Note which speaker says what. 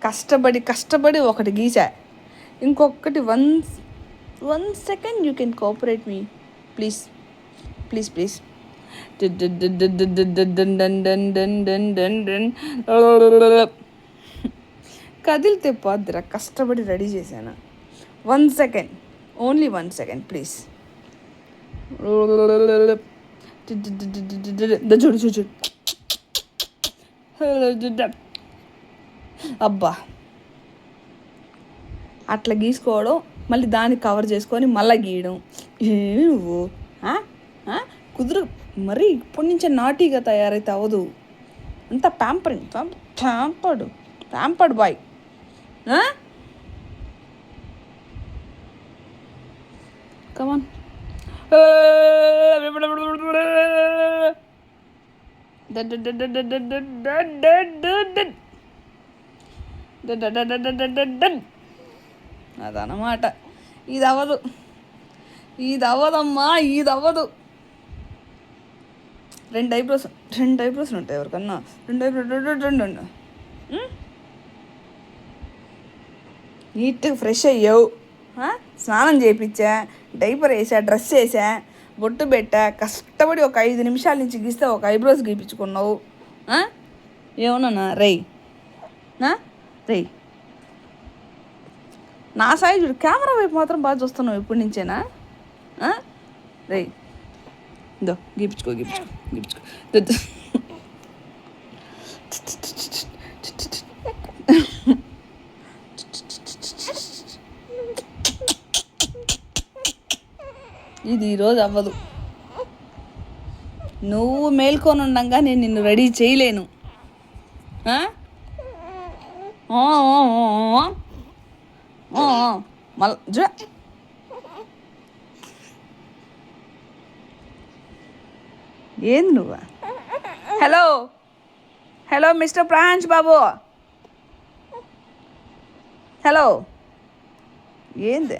Speaker 1: కష్టపడి కష్టపడి ఒకటి గీసా, ఇంకొకటి 1 second you can cooperate me please please please. కదిలితే పోద్దిరా, కష్టపడి రెడీ చేశాను. 1 second, ఓన్లీ 1 second ప్లీజ్. చూడు చూడు చూడు, అబ్బా అట్లా గీసుకోవడం, మళ్ళీ దాన్ని కవర్ చేసుకొని మళ్ళీ గీయడం. ఏమి నువ్వు కుదురు మరి ఇప్పటి నుంచే నాటీగా తయారైతే అవ్వదు. అంతా ప్యాంపరింగ్, ప్యాంపర్డ్ బాయ్. కమాన్, అదనమాట. ఇది అవ్వదమ్మా, ఇది అవ్వదు. 2 ఐబ్రోస్ ఉంటాయి ఎవరికన్నా, 2 ఐబ్రోస్ నీట్గా ఫ్రెష్ అయ్యావు, స్నానం చేయించా, డైపర్ వేసా, డ్రెస్ వేసా, బొట్టు పెట్టా, కష్టపడి ఒక 5 నిమిషాల నుంచి గీస్తే ఒక ఐబ్రోస్ గీపించుకున్నావు. ఏమన్నా రేయ్ నా సాయి చూడు, కెమెరా వైపు మాత్రం బాగా చూస్తున్నావు ఇప్పటి నుంచేనా? రేయ్ దో గీపించుకో. ఇది ఈరోజు అవ్వదు. నువ్వు మేల్కొని ఉండగా నేను నిన్ను రెడీ చేయలేను. మళ్ళీ ఏంది నువ్వు? హలో మిస్టర్ ప్రాంచ్ బాబు, హలో ఏంది?